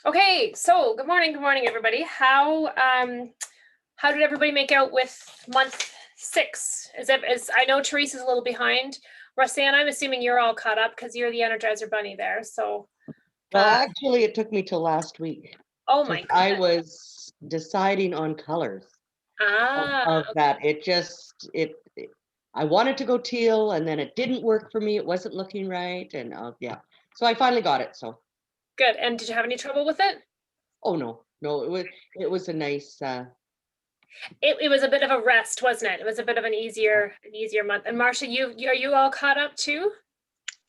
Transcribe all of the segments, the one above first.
Okay, so good morning, everybody. How did everybody make out with month 6? I know Teresa's a little behind. Roxanne, I'm assuming you're all caught up because you're the Energizer Bunny there. So, Well, actually, it took me till last week. oh my goodness. I was deciding on colors of that. I wanted to go teal, and then it didn't work for me. It wasn't looking right, and yeah. So I finally got it. So good. And did you have any trouble with it? oh no, it was a nice. It was a bit of a rest, wasn't it? It was a bit of an easier month. And Marcia, are you all caught up too?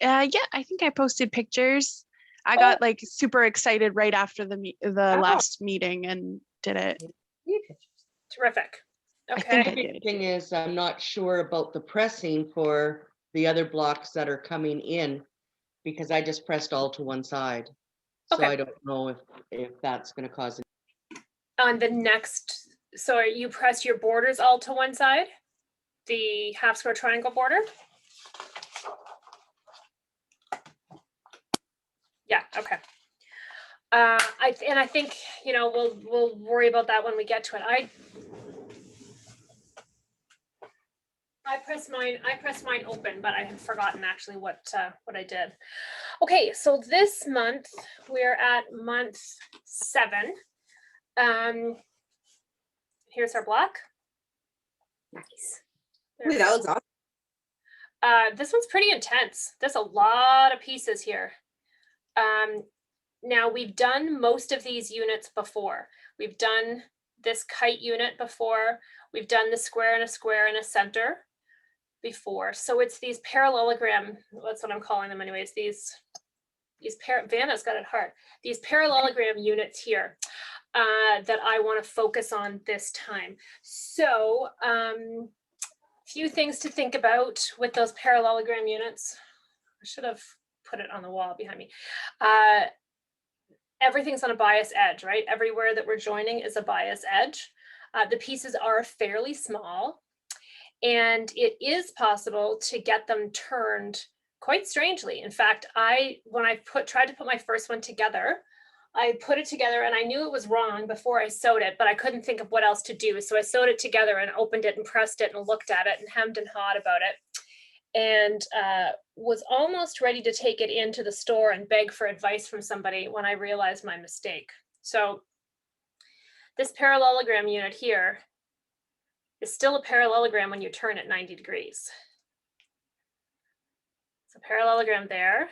Yeah, I think I posted pictures. I got like super excited right after the last meeting and did it. Terrific. Okay. I think the big thing is I'm not sure about the pressing for the other blocks that are coming in because I just pressed all to one side. So I don't know if that's going to cause it. On the next, so you press your borders all to one side, the half square triangle border? Yeah, okay. I think, we'll worry about that when we get to it. I pressed mine open, but I had forgotten actually what I did. Okay, so this month we're at month 7. Here's our block. Nice. Ooh, that looks awesome. This one's pretty intense. There's a lot of pieces here. Now we've done most of these units before. We've done this kite unit before. We've done the square and a center before. So it's these parallelogram, that's what I'm calling them anyways, Vanna's got it hard. These parallelogram units here that I want to focus on this time. So few things to think about with those parallelogram units. I should have put it on the wall behind me. Everything's on a bias edge, right? Everywhere that we're joining is a bias edge. The pieces are fairly small, and it is possible to get them turned quite strangely. In fact, when I tried to put my first one together, I put it together and I knew it was wrong before I sewed it, but I couldn't think of what else to do. So I sewed it together and opened it and pressed it and looked at it and hemmed and hawed about it, and was almost ready to take it into the store and beg for advice from somebody when I realized my mistake. So this parallelogram unit here is still a parallelogram when you turn it 90 degrees. So parallelogram there,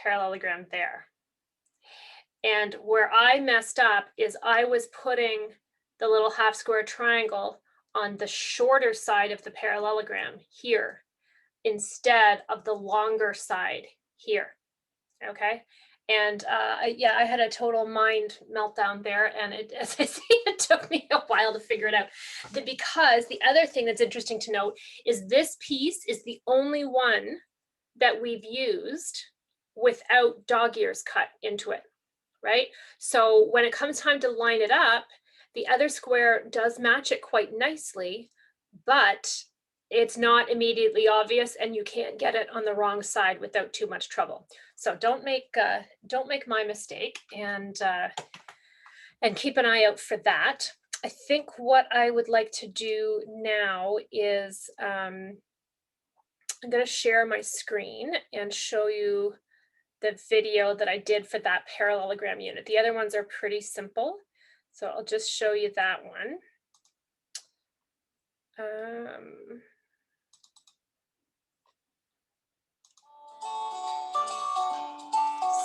parallelogram there. And where I messed up is I was putting the little half square triangle on the shorter side of the parallelogram here instead of the longer side here. Okay. And I had a total mind meltdown there. And as I say, it took me a while to figure it out. Because the other thing that's interesting to note is this piece is the only one that we've used without dog ears cut into it, right? So when it comes time to line it up, the other square does match it quite nicely, but it's not immediately obvious and you can't get it on the wrong side without too much trouble. So don't make my mistake, and keep an eye out for that. I think what I would like to do now is I'm going to share my screen and show you the video that I did for that parallelogram unit. The other ones are pretty simple, so I'll just show you that one.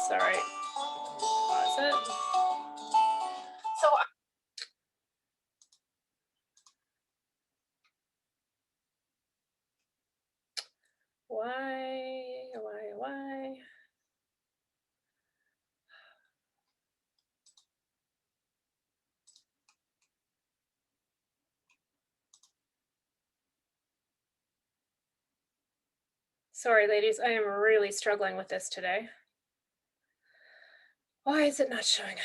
Sorry, pause it. So why? Sorry, ladies, I am really struggling with this today. Why is it not showing up?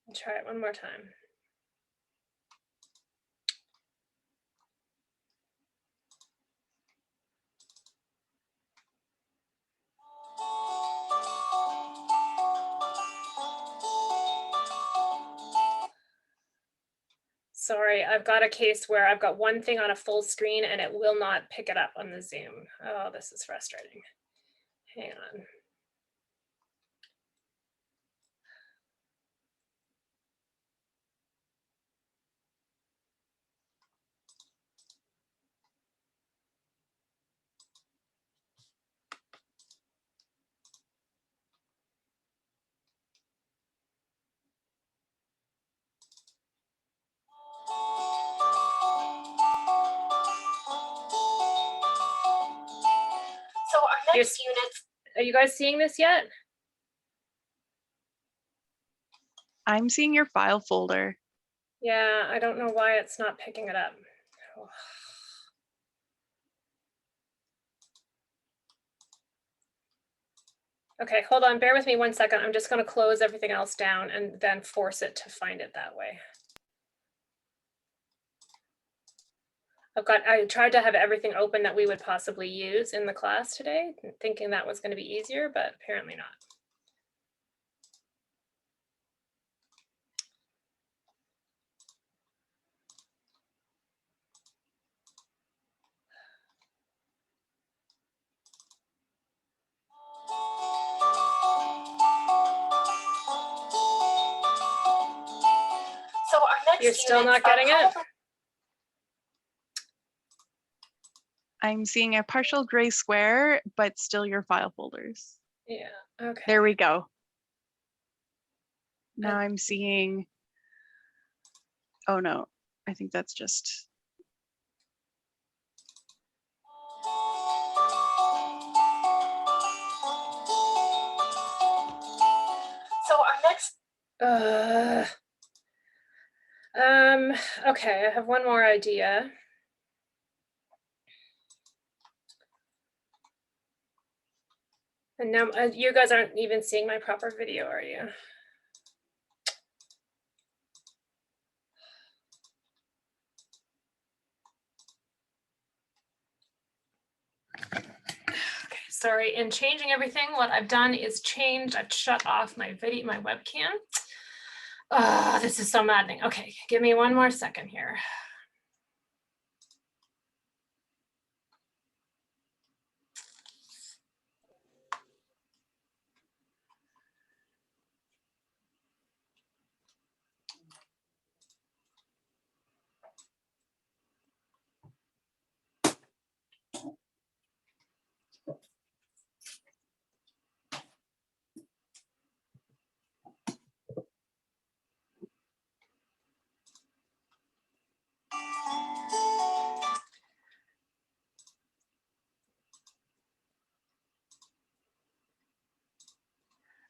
I'll try it one more time. Sorry, I've got a case where I've got one thing on a full screen and it will not pick it up on the Zoom. Oh, this is frustrating. Hang on. So our next unit, are you guys seeing this yet? I'm seeing your file folder. Yeah, I don't know why it's not picking it up. Oh. Okay, hold on, bear with me 1 second. I'm just going to close everything else down and then force it to find it that way. I tried to have everything open that we would possibly use in the class today, thinking that was going to be easier, but apparently not. So our next You're still not getting it? I'm seeing a partial gray square, but still your file folders. Yeah, okay. There we go. Now I'm seeing, oh no, I think that's just. So our next, okay, I have one more idea. And now you guys aren't even seeing my proper video, are you? Okay, sorry. In changing everything, what I've done is I've shut off my webcam. This is so maddening. Okay, give me one more second here.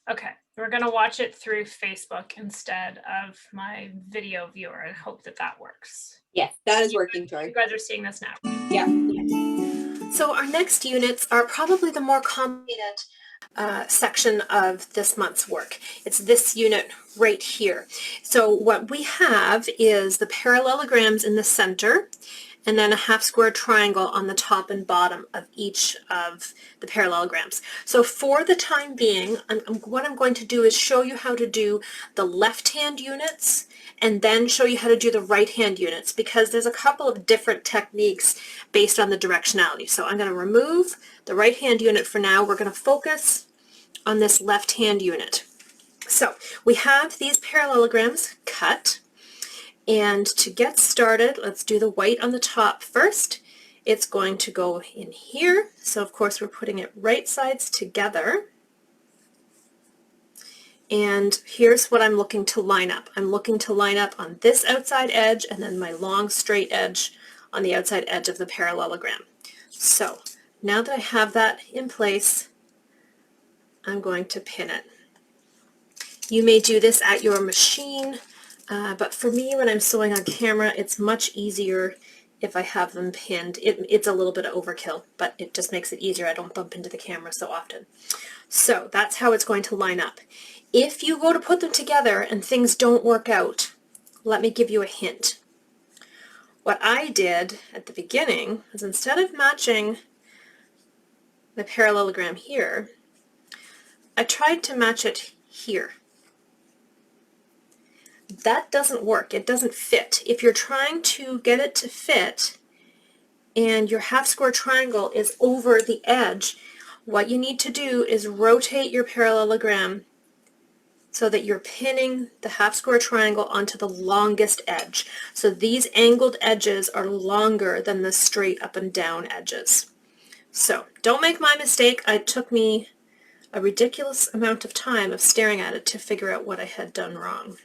Okay, we're gonna watch it through Facebook instead of my video viewer. I hope that that works. Yes, that is working, Joy. You guys are seeing this now. Yeah. So our next units are probably the more complicated section of this month's work. It's this unit right here. So what we have is the parallelograms in the center, and then a half square triangle on the top and bottom of each of the parallelograms. So for the time being, what I'm going to do is show you how to do the left-hand units and then show you how to do the right-hand units, because there's a couple of different techniques based on the directionality. So I'm going to remove the right-hand unit for now. We're going to focus on this left-hand unit. So we have these parallelograms cut. And to get started, let's do the white on the top first. It's going to go in here. So of course we're putting it right sides together. And here's what I'm looking to line up. I'm looking to line up on this outside edge and then my long straight edge on the outside edge of the parallelogram. So now that I have that in place, I'm going to pin it. You may do this at your machine. But for me, when I'm sewing on camera, it's much easier if I have them pinned. It's a little bit of overkill, but it just makes it easier. I don't bump into the camera so often. So that's how it's going to line up. If you go to put them together and things don't work out, let me give you a hint. What I did at the beginning is, instead of matching the parallelogram here, I tried to match it here. that doesn't work. It doesn't fit. If you're trying to get it to fit and your half square triangle is over the edge, what you need to do is rotate your parallelogram so that you're pinning the half square triangle onto the longest edge. So these angled edges are longer than the straight up and down edges. So don't make my mistake. It took me a ridiculous amount of time of staring at it to figure out what I had done wrong.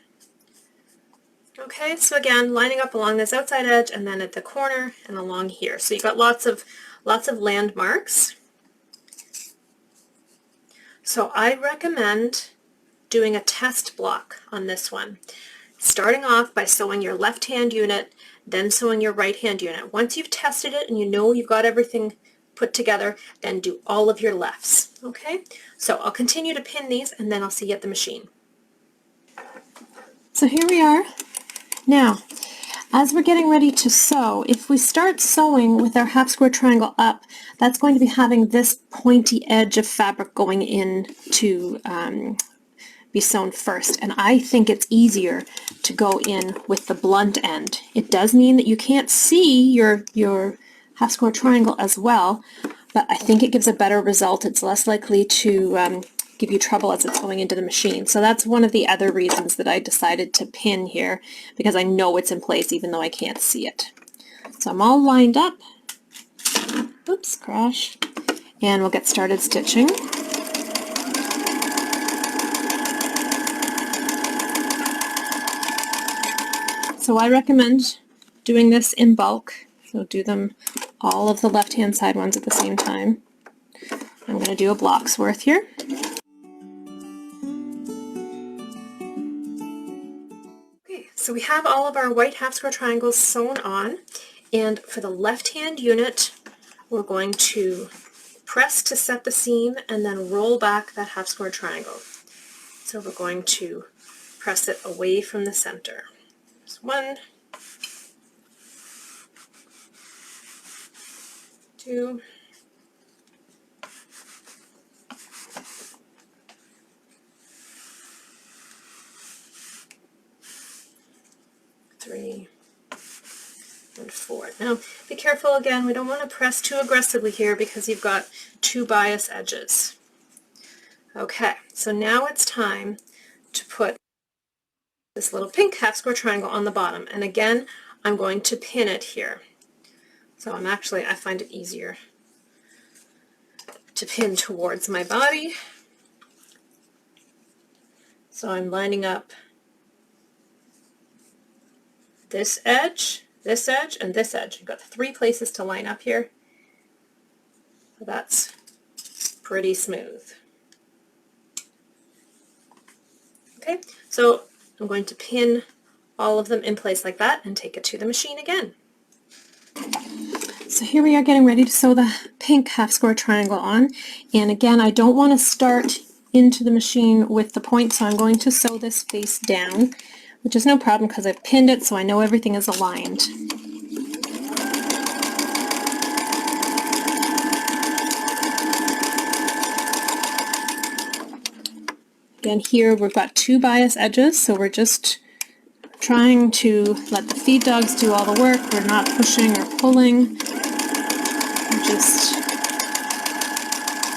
Okay, so again, lining up along this outside edge and then at the corner and along here. So you've got lots of landmarks. So I recommend doing a test block on this one. Starting off by sewing your left hand unit, then sewing your right hand unit. Once you've tested it and you know you've got everything put together, then do all of your lefts. Okay, so I'll continue to pin these and then I'll see you at the machine. So here we are. Now, as we're getting ready to sew, if we start sewing with our half square triangle up, that's going to be having this pointy edge of fabric going in to be sewn first. And I think it's easier to go in with the blunt end. It does mean that you can't see your half square triangle as well, but I think it gives a better result. It's less likely to give you trouble as it's going into the machine. So that's one of the other reasons that I decided to pin here, because I know it's in place even though I can't see it. So I'm all lined up. Oops, crash. And we'll get started stitching. So I recommend doing this in bulk. So do them all of the left-hand side ones at the same time. I'm going to do a block's worth here. Okay, so we have all of our white half square triangles sewn on, and for the left-hand unit, we're going to press to set the seam and then roll back that half square triangle. So we're going to press it away from the center. There's 1, 2, 3, and 4. Now be careful again, we don't want to press too aggressively here because you've got 2 bias edges. Okay, so now it's time to put this little pink half square triangle on the bottom, and again I'm going to pin it here. So I find it easier to pin towards my body. So I'm lining up this edge, and this edge. You've got 3 places to line up here. So that's pretty smooth. Okay, so I'm going to pin all of them in place like that and take it to the machine again. So here we are getting ready to sew the pink half square triangle on, and again I don't want to start into the machine with the point, so I'm going to sew this face down, which is no problem because I've pinned it so I know everything is aligned. Again, here we've got 2 bias edges, so we're just trying to let the feed dogs do all the work. We're not pushing or pulling. We're just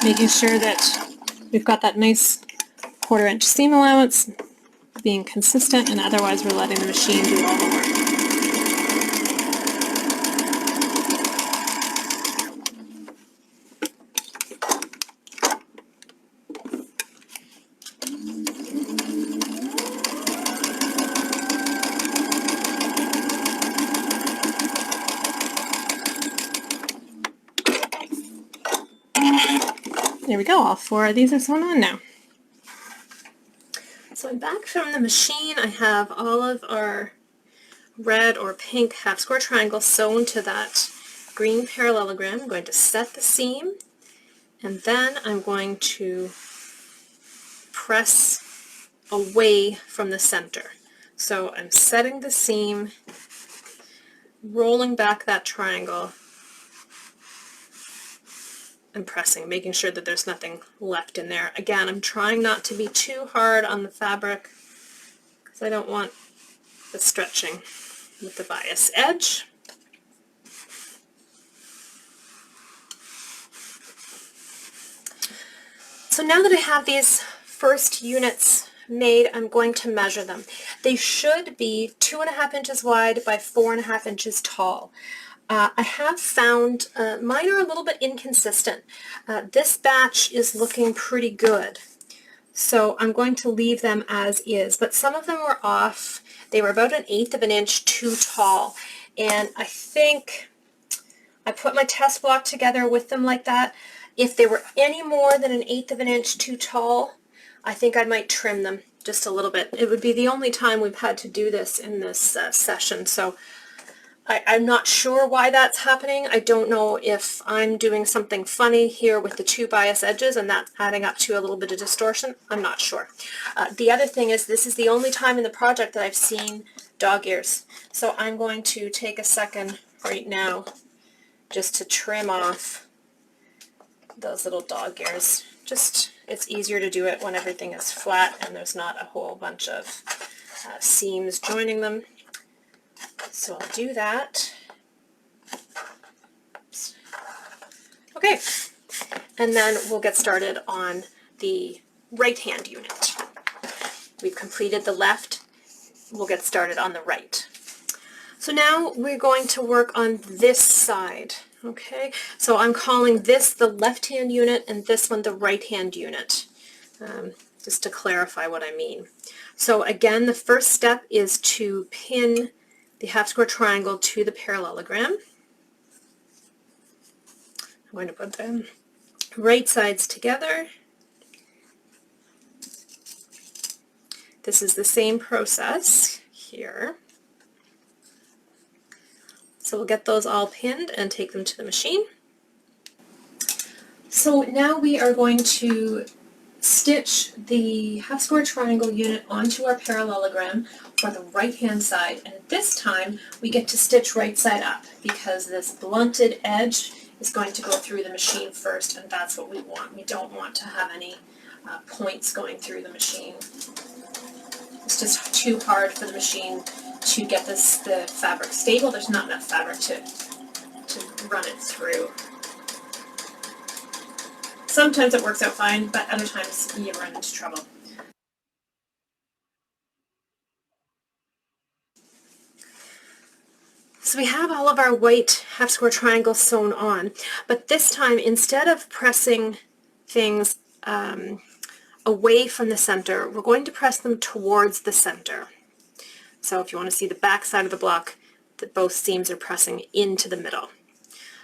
making sure that we've got that nice 1/4 inch seam allowance, being consistent, and otherwise we're letting the machine do all the work. There we go, all 4 of these are sewn on now. So I'm back from the machine. I have all of our red or pink half square triangles sewn to that green parallelogram. I'm going to set the seam, and then I'm going to press away from the center. So I'm setting the seam, rolling back that triangle, and pressing, making sure that there's nothing left in there. Again, I'm trying not to be too hard on the fabric because I don't want the stretching with the bias edge. So now that I have these first units made, I'm going to measure them. They should be 2.5 inches wide by 4.5 inches tall. I have found mine are a little bit inconsistent. This batch is looking pretty good. So I'm going to leave them as is, but some of them were off. They were about 1/8 of an inch too tall. And I think I put my test block together with them like that. If they were any more than 1/8 of an inch too tall, I think I might trim them just a little bit. It would be the only time we've had to do this in this session. So I'm not sure why that's happening. I don't know if I'm doing something funny here with the 2 bias edges and that's adding up to a little bit of distortion. I'm not sure. The other thing is this is the only time in the project that I've seen dog ears. So I'm going to take a second right now just to trim off those little dog ears. Just, it's easier to do it when everything is flat and there's not a whole bunch of seams joining them. So I'll do that. Oops. Okay, and then we'll get started on the right hand unit. We've completed the left, we'll get started on the right. So now we're going to work on this side, okay? So I'm calling this the left hand unit and this one the right hand unit, just to clarify what I mean. So again, the first step is to pin the half square triangle to the parallelogram. I'm going to put them right sides together. This is the same process here. So we'll get those all pinned and take them to the machine. So now we are going to stitch the half square triangle unit onto our parallelogram for the right hand side, and this time we get to stitch right side up because this blunted edge is going to go through the machine first, and that's what we want. We don't want to have any points going through the machine. It's just too hard for the machine to get the fabric stable. There's not enough fabric to run it through. Sometimes it works out fine, but other times you run into trouble. So we have all of our white half square triangles sewn on, but this time instead of pressing things away from the center, we're going to press them towards the center. So if you want to see the back side of the block, that both seams are pressing into the middle.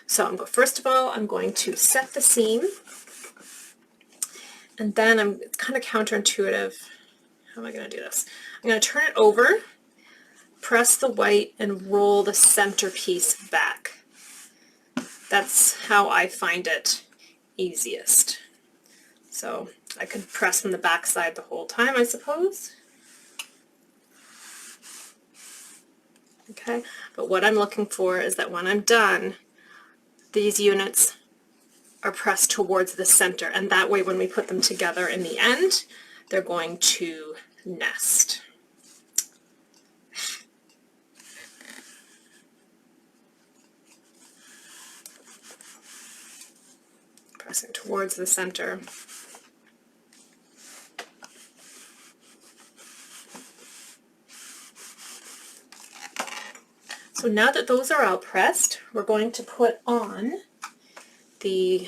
So first of all, I'm going to set the seam. And then it's kind of counterintuitive. How am I going to do this? I'm going to turn it over, press the white, and roll the center piece back. That's how I find it easiest. So I could press from the back side the whole time, I suppose. Okay, but what I'm looking for is that when I'm done, these units are pressed towards the center, and that way when we put them together in the end, they're going to nest. Pressing towards the center. So now that those are all pressed, we're going to put on the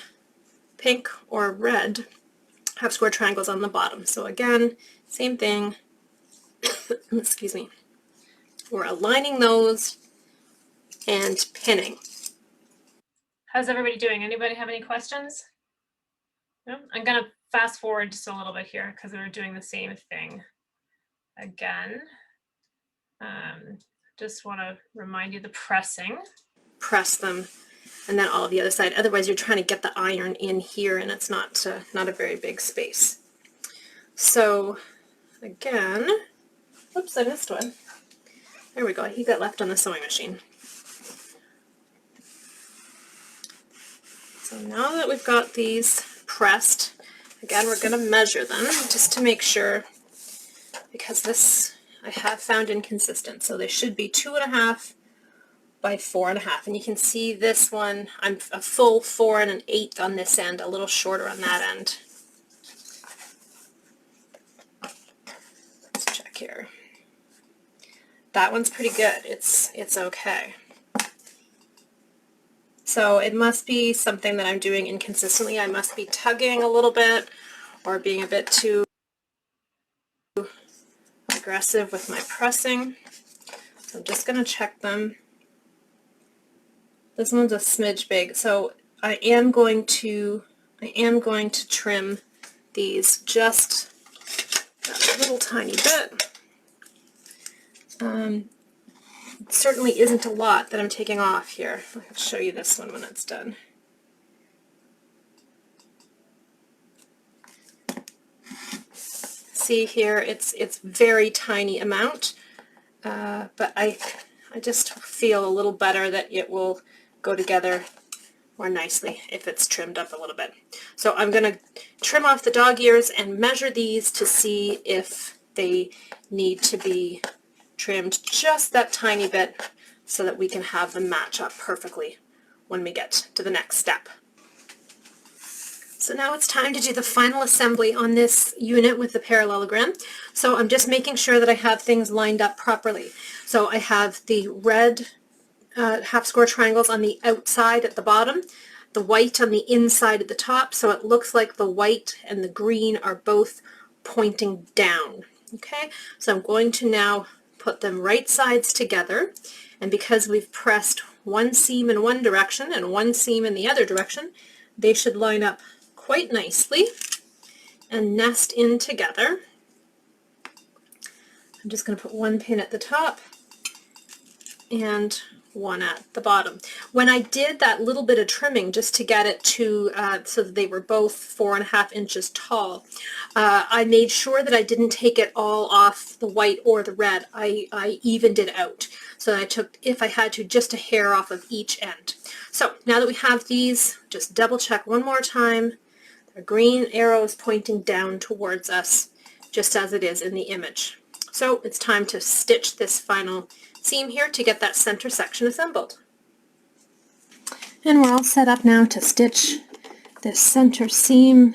pink or red half square triangles on the bottom. So again, same thing. Excuse me. We're aligning those and pinning. How's everybody doing? Anybody have any questions? No? I'm going to fast forward just a little bit here because we're doing the same thing again. Just want to remind you the pressing. Press them and then all of the other side. Otherwise you're trying to get the iron in here and it's not a very big space. So again, oops, I missed one. There we go, he got left on the sewing machine. So now that we've got these pressed, again we're going to measure them just to make sure, because this I have found inconsistent. So they should be 2.5 by 4.5. And you can see this one, I'm a full 4 1/8 on this end, a little shorter on that end. Let's check here. That one's pretty good. It's okay. So it must be something that I'm doing inconsistently. I must be tugging a little bit or being a bit too aggressive with my pressing. So I'm just going to check them. This one's a smidge big, so I am going to trim these just a little tiny bit. It certainly isn't a lot that I'm taking off here. I'll show you this one when it's done. See here, it's very tiny amount, but I just feel a little better that it will go together more nicely if it's trimmed up a little bit. So I'm going to trim off the dog ears and measure these to see if they need to be trimmed just that tiny bit so that we can have them match up perfectly when we get to the next step. So now it's time to do the final assembly on this unit with the parallelogram. So I'm just making sure that I have things lined up properly. So I have the red half square triangles on the outside at the bottom, the white on the inside at the top, so it looks like the white and the green are both pointing down. Okay, so I'm going to now put them right sides together, and because we've pressed one seam in one direction and one seam in the other direction, they should line up quite nicely and nest in together. I'm just going to put one pin at the top and one at the bottom. When I did that little bit of trimming just to get it to so that they were both 4.5 inches tall, I made sure that I didn't take it all off the white or the red. I evened it out. So I took, if I had to, just a hair off of each end. So now that we have these, just double check one more time. The green arrow is pointing down towards us, just as it is in the image. So it's time to stitch this final seam here to get that center section assembled. And we're all set up now to stitch this center seam.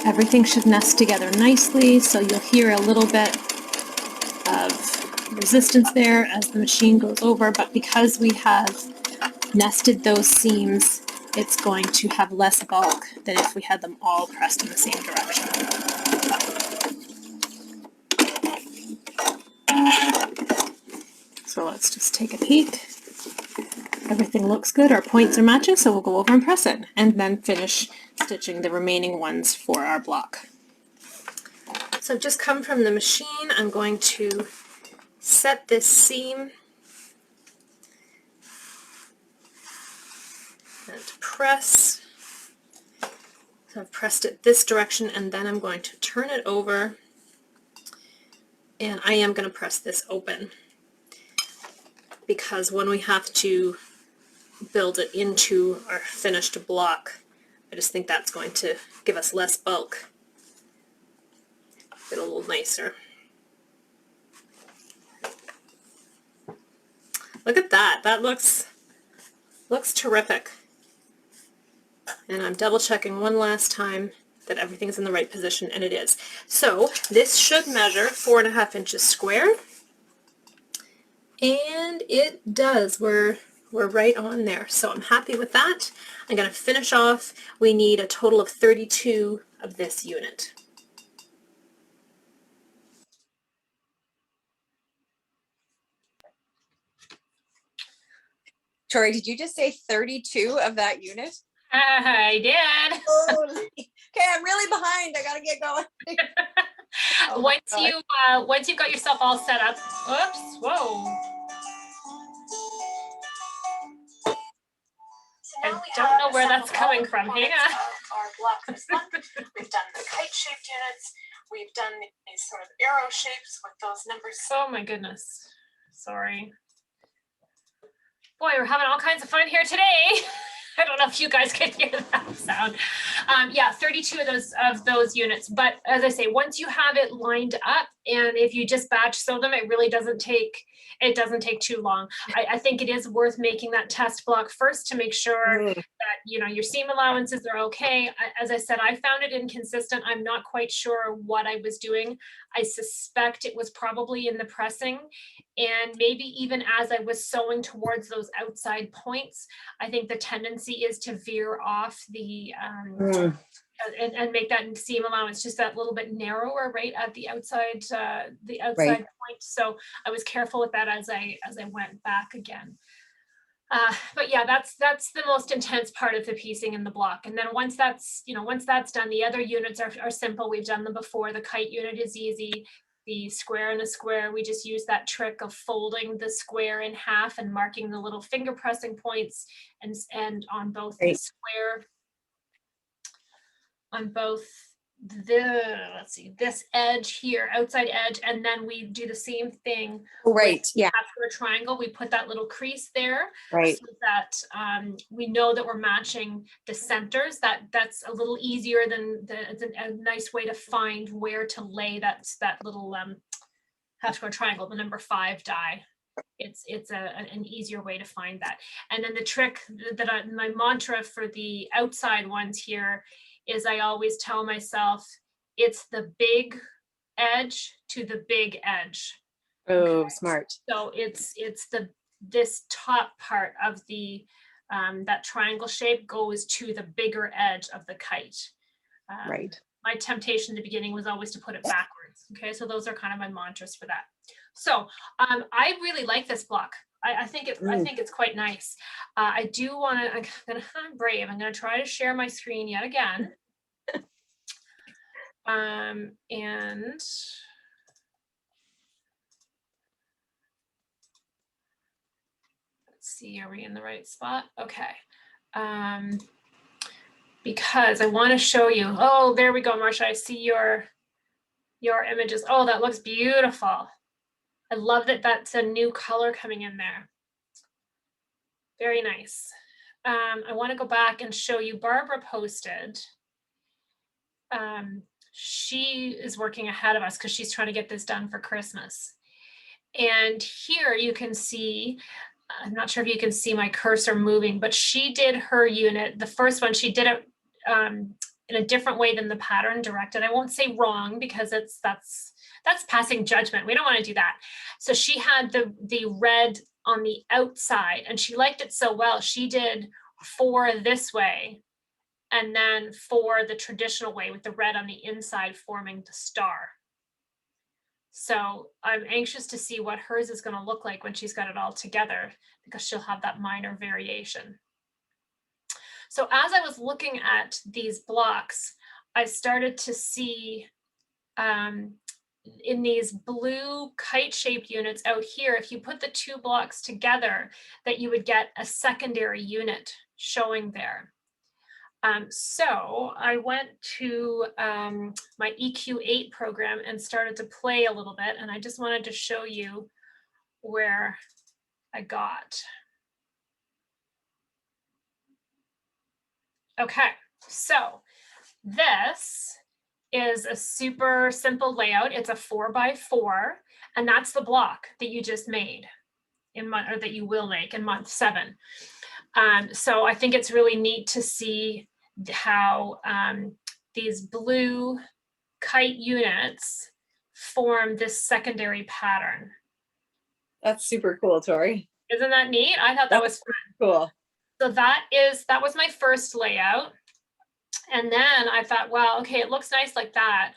Everything should nest together nicely, so you'll hear a little bit of resistance there as the machine goes over, but because we have nested those seams, it's going to have less bulk than if we had them all pressed in the same direction. So let's just take a peek. Everything looks good. Our points are matching, so we'll go over and press it and then finish stitching the remaining ones for our block. So I've just come from the machine. I'm going to set this seam and press. So I've pressed it this direction, and then I'm going to turn it over, and I am going to press this open, because when we have to build it into our finished block, I just think that's going to give us less bulk, get a little nicer. Look at that, that looks terrific. And I'm double checking one last time that everything's in the right position, and it is. So this should measure 4.5 inches square. And it does. We're right on there. So I'm happy with that. I'm going to finish off. We need a total of 32 of this unit. Tori, did you just say 32 of that unit? I did. Holy. Okay, I'm really behind. I gotta get going. Oh Once you've got yourself all set up. Oops. Whoa. I don't know where that's coming from. Hang on. Our block this month. We've done the kite-shaped units. We've done these sort of arrow shapes with those numbers. Oh my goodness. Sorry. Boy, we're having all kinds of fun here today. I don't know if you guys can hear that sound. Yeah, 32 of those units. But as I say, once you have it lined up, and if you just batch sew them, it really doesn't take too long. I think it is worth making that test block first to make sure Mm. that your seam allowances are okay. As I said, I found it inconsistent. I'm not quite sure what I was doing. I suspect it was probably in the pressing, and maybe even as I was sewing towards those outside points, I think the tendency is to veer off the Mm. and make that seam allowance just that little bit narrower, right at the outside Right. point. So I was careful with that as I went back again. But yeah, that's the most intense part of the piecing in the block. And then once that's done, the other units are simple. We've done them before. The kite unit is easy. The square and a square, we just use that trick of folding the square in half and marking the little finger pressing points, and on both the Right. square, on both this edge here, outside edge, and then we do the same thing. Right. Yeah. After a triangle, we put that little crease there, Right. so that we know that we're matching the centers. That's a little easier than it's a nice way to find where to lay that little half square triangle, the number 5 die. It's an easier way to find that. And then the trick that my mantra for the outside ones here is I always tell myself it's the big edge to the big edge. Oh, smart. So it's this top part of the that triangle shape goes to the bigger edge of the kite. Right. My temptation in the beginning was always to put it backwards. Okay, so those are kind of my mantras for that. So I really like this block. I think it's quite nice. I do want to. I'm brave. I'm going to try to share my screen yet again. And let's see, are we in the right spot? Okay. Because I want to show you. Oh, there we go, Marcia. I see your images. Oh, that looks beautiful. I love that that's a new color coming in there. Very nice. I want to go back and show you. Barbara posted. She is working ahead of us because she's trying to get this done for Christmas. And here you can see, I'm not sure if you can see my cursor moving, but she did her unit. The first one, she did it in a different way than the pattern directed. I won't say wrong because that's passing judgment. We don't want to do that. So she had the red on the outside, and she liked it so well. She did 4 this way, and then 4 the traditional way with the red on the inside forming the star. So I'm anxious to see what hers is going to look like when she's got it all together, because she'll have that minor variation. So as I was looking at these blocks, I started to see in these blue kite-shaped units out here, if you put the 2 blocks together, that you would get a secondary unit showing there. So I went to my EQ8 program and started to play a little bit, and I just wanted to show you where I got. Okay, so this is a super simple layout. It's a 4x4, and that's the block that you just made or that you will make in month 7. So I think it's really neat to see how these blue kite units form this secondary pattern. That's super cool, Tori. Isn't that neat? I thought that was fun. Cool. So that was my first layout. And then I thought, well, okay, it looks nice like that,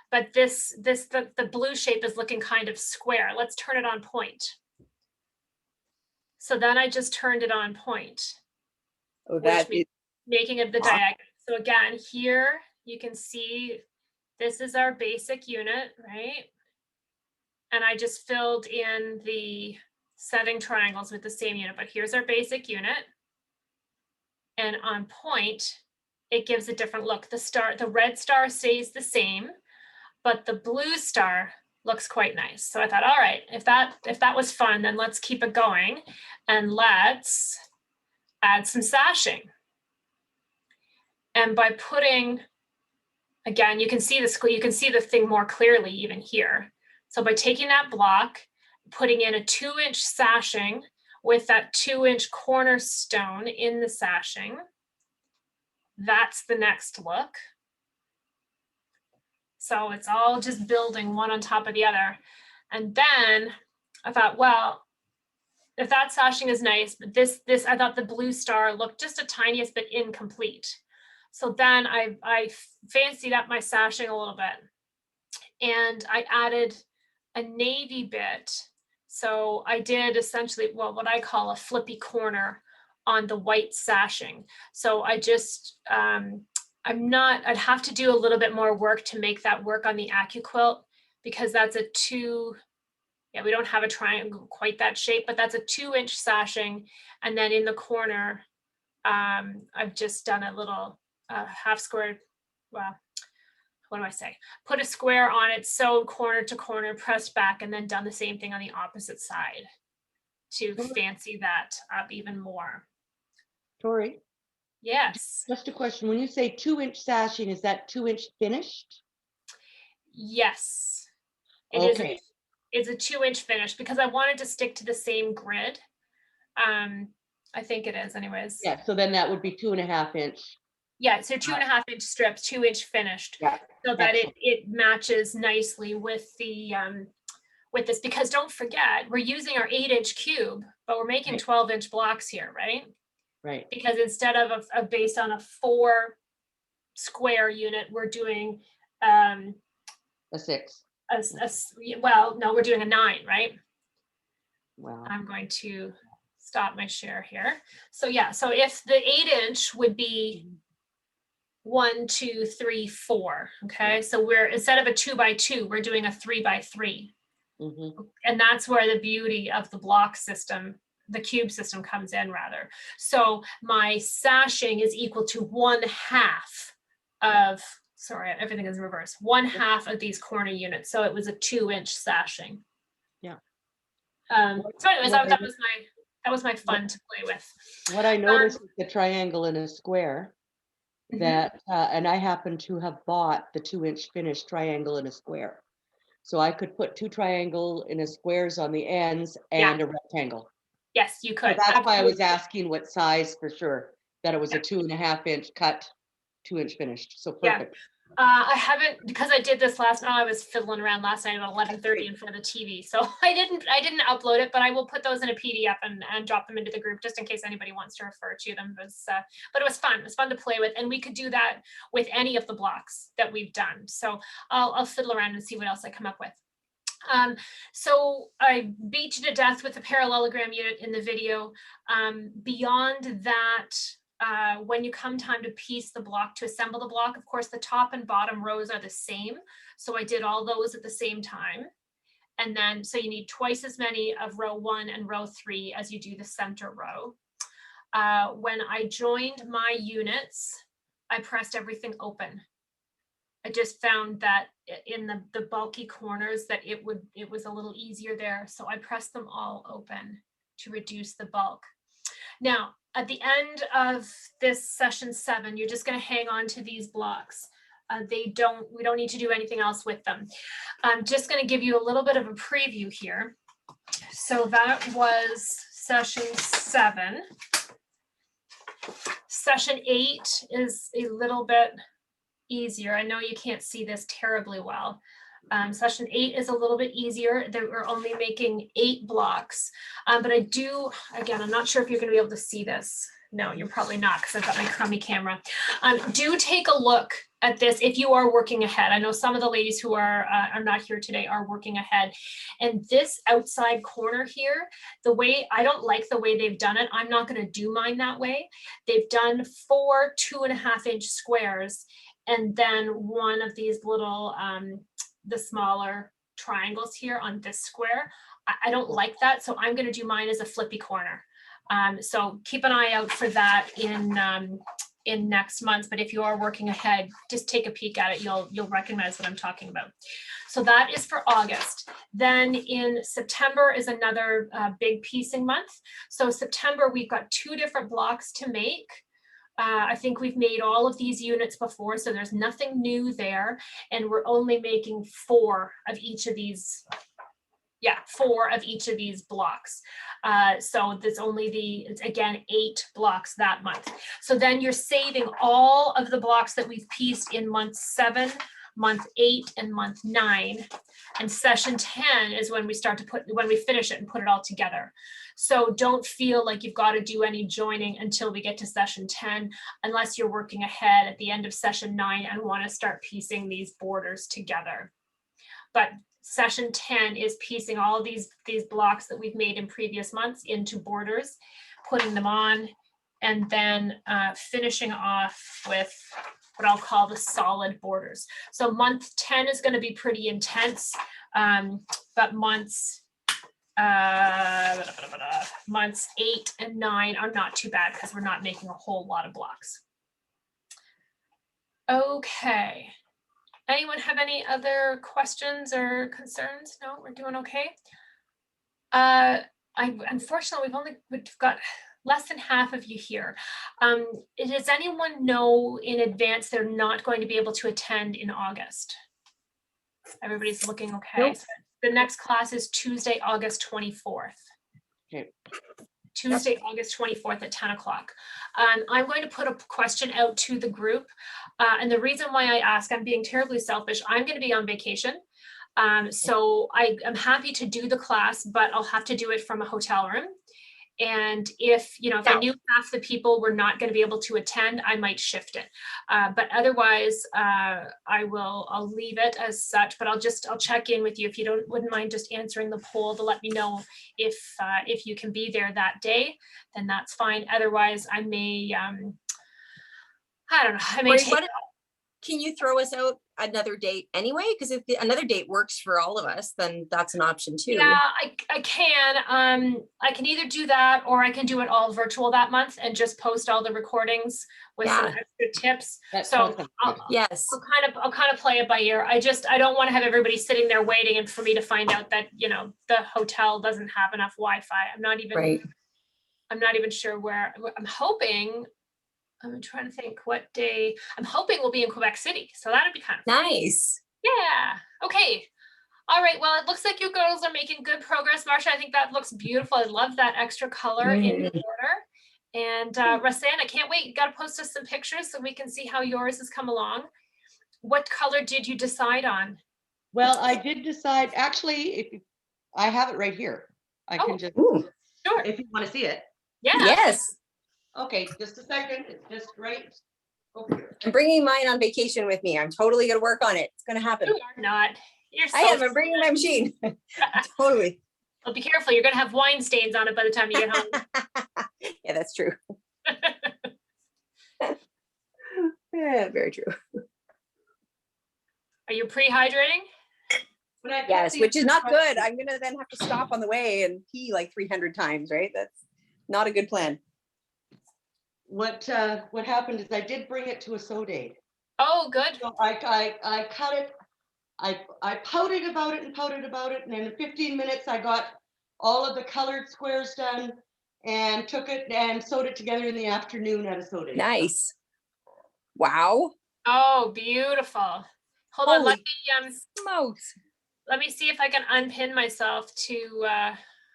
but the blue shape is looking kind of square. Let's turn it on point. So then I just turned it on point. Oh, that is making it the awesome. diagonal. So again, here you can see this is our basic unit, right? And I just filled in the setting triangles with the same unit, but here's our basic unit. And on point, it gives a different look. The red star stays the same, but the blue star looks quite nice. So I thought, all right, if that was fun, then let's keep it going and let's add some sashing. And by putting, again, you can see the thing more clearly even here. So by taking that block, putting in a 2-inch sashing with that 2-inch cornerstone in the sashing, that's the next look. So it's all just building one on top of the other. And then I thought, well, if that sashing is nice, but this I thought the blue star looked just a tiniest bit incomplete. So then I fancied up my sashing a little bit, and I added a navy bit. So I did essentially, well, what I call a flippy corner on the white sashing. So I just, I'd have to do a little bit more work to make that work on the AccuQuilt, because that's a yeah, we don't have a triangle quite that shape, but that's a 2-inch sashing. And then in the corner, I've just done a little half square, well, what do I say? Put a square on it, sewed corner to corner, pressed back, and then done the same thing on the opposite side to fancy that up even more. Tori, Yes. just a question. When you say 2-inch sashing, is that 2-inch finished? Yes. Okay. It's a 2-inch finish because I wanted to stick to the same grid. I think it is anyways. Yeah, so then that would be 2.5 inch. Yeah, so 2.5-inch strips, 2-inch finished, Yeah. so that Excellent. it matches nicely with the with this, because don't forget, we're using our 8-inch cube, but we're making Right. 12-inch blocks here, right? Right. Because instead of based on a 4 square unit, we're doing A 6. well, no, we're doing a 9, right? Wow. I'm going to stop my share here. So yeah, so if the 8-inch would be 1, 2, 3, 4. Okay, so we're, instead of a 2x2, we're doing a 3x3. Mm-hmm. And that's where the beauty of the block system, the cube system, comes in rather. So my sashing is equal to 1/2 of, sorry, everything is reversed, 1/2 of these corner units. So it was a 2-inch sashing. Yeah. So anyways, that was my fun to play with. What I noticed with the triangle and a square, that and I happen to have bought the 2-inch finished triangle and a square, so I could put 2 triangle in a squares on the ends and a rectangle. Yes, you So could. that's why I was asking what size for sure, that it was a 2.5-inch cut, 2-inch finished. So perfect. I haven't, because I did this last night. I was fiddling around last night about 11:30 in front of the TV, so I didn't upload it, but I will put those in a PDF and drop them into the group just in case anybody wants to refer to them. But it was fun. It was fun to play with, and we could do that with any of the blocks that we've done. So I'll fiddle around and see what else I come up with. So I beat you to death with the parallelogram unit in the video. Beyond that, when you come time to piece the block, to assemble the block, of course, the top and bottom rows are the same. So I did all those at the same time. And then, so you need twice as many of row 1 and row 3 as you do the center row. When I joined my units, I pressed everything open. I just found that in the bulky corners that it was a little easier there. So I pressed them all open to reduce the bulk. Now, at the end of this session 7, you're just going to hang on to these blocks. We don't need to do anything else with them. I'm just going to give you a little bit of a preview here. So that was session 7. Session 8 is a little bit easier. I know you can't see this terribly well. Session 8 is a little bit easier. We're only making 8 blocks, but I do, again, I'm not sure if you're going to be able to see this. No, you're probably not, because I've got my crummy camera. Do take a look at this if you are working ahead. I know some of the ladies who are not here today are working ahead. And this outside corner here, the way, I don't like the way they've done it. I'm not going to do mine that way. They've done 4 2.5-inch squares, and then one of these little, the smaller triangles here on this square. I don't like that, so I'm going to do mine as a flippy corner. So keep an eye out for that in next month. But if you are working ahead, just take a peek at it. You'll recognize what I'm talking about. So that is for August. Then in September is another big piecing month. So September, we've got 2 different blocks to make. I think we've made all of these units before, so there's nothing new there. And we're only making 4 of each of these. Yeah, 4 of each of these blocks. So there's only it's again 8 blocks that month. So then you're saving all of the blocks that we've pieced in month 7, month 8, and month 9. And session 10 is when we start to when we finish it and put it all together. So don't feel like you've got to do any joining until we get to session 10, unless you're working ahead at the end of session 9 and want to start piecing these borders together. But session 10 is piecing all of these blocks that we've made in previous months into borders, putting them on, and then finishing off with what I'll call the solid borders. So month 10 is going to be pretty intense, but months 8 and 9 are not too bad because we're not making a whole lot of blocks. Okay. Anyone have any other questions or concerns? No, we're doing okay. Unfortunately, we've got less than half of you here. Does anyone know in advance they're not going to be able to attend in August? Everybody's looking okay. Nope. So the next class is Tuesday, August 24th. Okay. Tuesday, August 24th at 10 o'clock. I'm going to put a question out to the group. And the reason why I ask, I'm being terribly selfish. I'm going to be on vacation. So I am happy to do the class, but I'll have to do it from a hotel room. And if I knew half the people were not going to be able to attend, I might shift it. But otherwise, I'll leave it as such, but I'll check in with you if you wouldn't mind just answering the poll to let me know if you can be there that day, then that's fine. Otherwise, I may, I don't know, I may take. Can you throw us out another date anyway? Because if another date works for all of us, then that's an option too. Yeah, I can. I can either do that or I can do it all virtual that month and just post all the recordings with some extra tips. That's So awesome. I'll kind of play it by ear. I don't want to have everybody sitting there waiting and for me to find out that the hotel doesn't have enough Wi-Fi. I'm not even sure where. I'm hoping. I'm trying to think what day. I'm hoping we'll be in Quebec City, so that'd be kind of fun. Nice. Yeah. Okay. All right. Well, it looks like you girls are making good progress, Marsha. I think that looks beautiful. I love that extra color in the border. And Rosanna, can't wait. You got to post us some pictures so we can see how yours has come along. What color did you decide on? Well, I did decide. Actually, I have it right here. I can just. Sure. If you want to see it. Yeah. Yes. Okay, just a second. It's just right over here. I'm bringing mine on vacation with me. I'm totally going to work on it. It's going to happen. You are not. You're so I am. I'm bringing my machine. Totally. Well, be careful. You're going to have wine stains on it by the time you get home. Yeah, that's true. Yeah, very true. Are you pre-hydrating? Yes, which is not good. I'm going to then have to stop on the way and pee like 300 times, right? That's not a good plan. What happened is I did bring it to a soda. Oh, good. So I cut it. I pouted about it, and in 15 minutes I got all of the colored squares done and took it and sewed it together in the afternoon at a soda. Nice. Wow. Oh, beautiful. Hold on, let me see if I can unpin myself to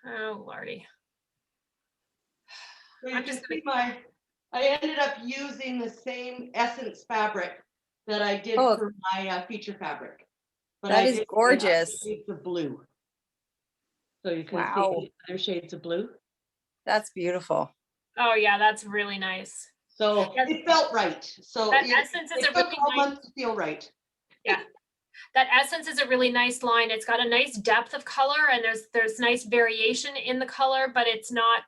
oh Lordy. I'm just gonna I ended up using the same essence fabric that I did for my feature fabric. But that is gorgeous. Shades of blue. So you can see other shades of blue. That's beautiful. Oh yeah, that's really nice. So it felt right. So that essence is a really nice to feel right. Yeah. That essence is a really nice line. It's got a nice depth of color and there's nice variation in the color, but it's not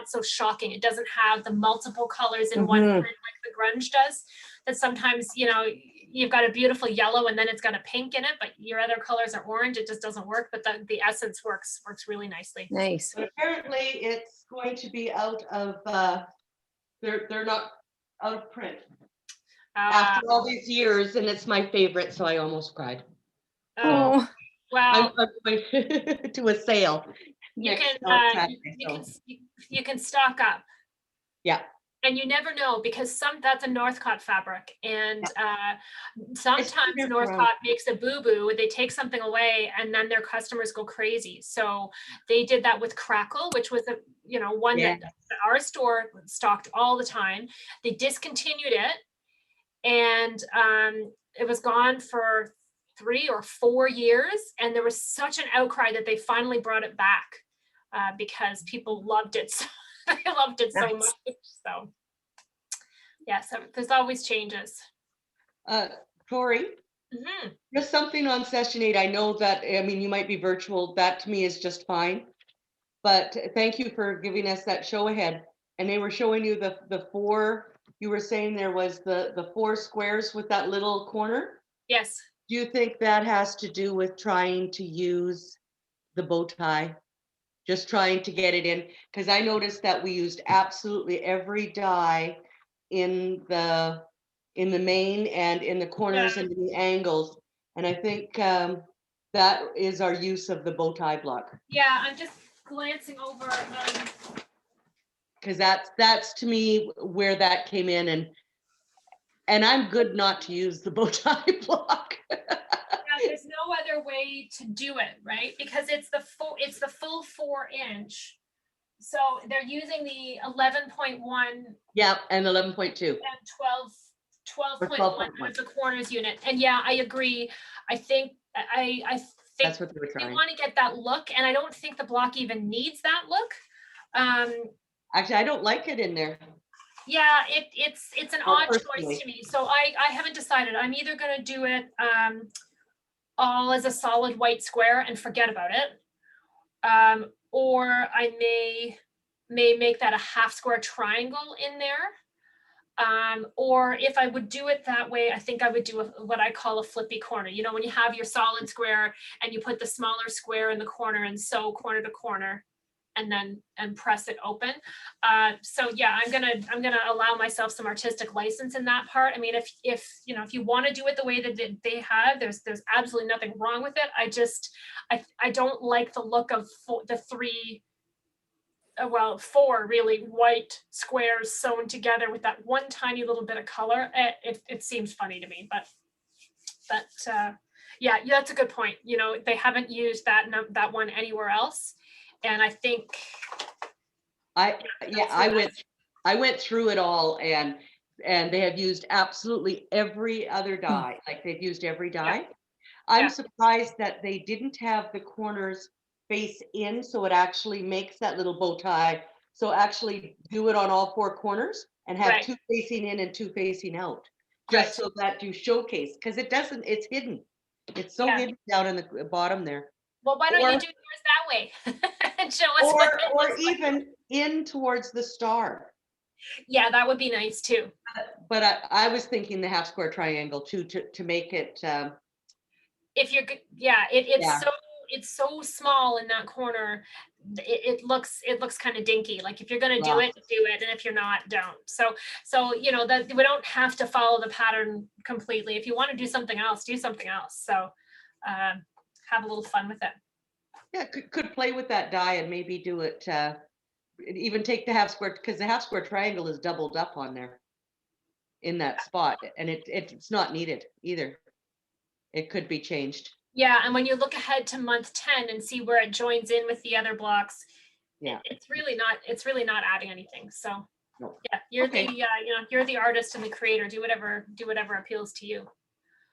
so shocking. It doesn't have the multiple colors in one print like the grunge does. That sometimes, you've got a beautiful yellow and then it's got a pink in it, but your other colors are orange. It just doesn't work, but the essence works really nicely. Nice. But apparently it's going to be out of they're not out of print. After all these years, and it's my favorite, so I almost cried. Oh, wow. I'm going to a sale. You can stock up. Yeah. And you never know, because that's a Northcott fabric, and sometimes different. Northcott makes a boo-boo, they take something away and then their customers go crazy. So they did that with Crackle, which was one Yeah. that our store stocked all the time. They discontinued it, and it was gone for 3 or 4 years, and there was such an outcry that they finally brought it back because people loved it so they loved it so Nice. much. So yeah, so there's always changes. Tori, Mhm. just something on session 8. I know that, I mean, you might be virtual. That to me is just fine. But thank you for giving us that show ahead. And they were showing you the 4, you were saying there was the 4 squares with that little corner. Yes. Do you think that has to do with trying to use the bow tie? Just trying to get it in? Because I noticed that we used absolutely every die in the main and in the corners Yeah. and in the angles. And I think that is our use of the bow tie block. Yeah, I'm just glancing over. Because that's to me where that came in, and I'm good not to use the bow tie block. Yeah, there's no other way to do it, right? Because it's the full 4-inch. So they're using the 11.1 Yeah, and 11.2. and 12.1 12.1. of the corners unit. And yeah, I agree. I think That's what they were they trying. want to get that look, and I don't think the block even needs that look. Actually, I don't like it in there. Yeah, it's an Oh, odd personally. choice to me. So I haven't decided. I'm either gonna do it all as a solid white square and forget about it. Or I may make that a half square triangle in there. Or if I would do it that way, I think I would do what I call a flippy corner. You know, when you have your solid square and you put the smaller square in the corner and sew corner to corner, and press it open. So yeah, I'm gonna allow myself some artistic license in that part. I mean, if you want to do it the way that they have, there's absolutely nothing wrong with it. I don't like the look of the 4 really white squares sewn together with that one tiny little bit of color. It seems funny to me, but yeah, that's a good point. They haven't used that one anywhere else. And I think I went through it all, and they have used absolutely every other die. Like they've used every die. I'm surprised that they didn't have the corners face in, so it actually makes that little bow tie. So actually do it on all 4 corners and have Right. 2 facing in and 2 facing out, just so that you showcase, because it's hidden. It's so hidden down in the bottom there. Well, why don't you do yours that way and show us or even in towards the star. Yeah, that would be nice too. But I was thinking the half square triangle too, to make it. If you're, it's so small in that corner. It looks kind of dinky. Like if you're gonna do it, and if you're not, don't. So that we don't have to follow the pattern completely. If you want to do something else, do something else. So have a little fun with it. Yeah, could play with that die and maybe do it. Even take the half square, because the half square triangle is doubled up on there in that spot, and it's not needed either. It could be changed. Yeah, and when you look ahead to month 10 and see where it joins in with the other blocks, it's really not adding anything. So no. Yeah, you're you're the artist and the creator. Do whatever appeals to you.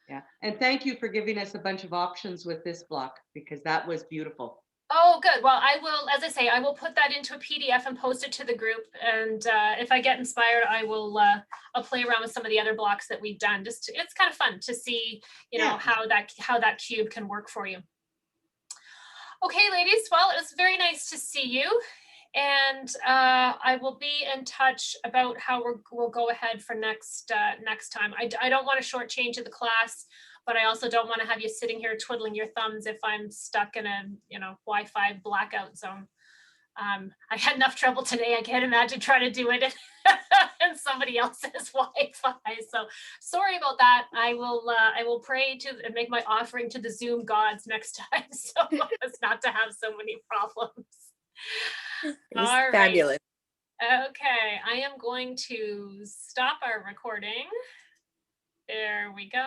Yeah, and thank you for giving us a bunch of options with this block, because that was beautiful. Oh, good. Well, I will, as I say, I will put that into a PDF and post it to the group. And if I get inspired, I'll play around with some of the other blocks that we've done. It's kind of fun to see, how that cube can work for you. Okay, ladies. Well, it was very nice to see you. And I will be in touch about how we'll go ahead for next time. I don't want to shortchange the class, but I also don't want to have you sitting here twiddling your thumbs if I'm stuck in a Wi-Fi blackout zone. I had enough trouble today. I can't imagine trying to do it in somebody else's Wi-Fi. So sorry about that. I will pray to and make my offering to the Zoom gods next time, so as not to have so many problems. It was fabulous. Okay, I am going to stop our recording. There we go.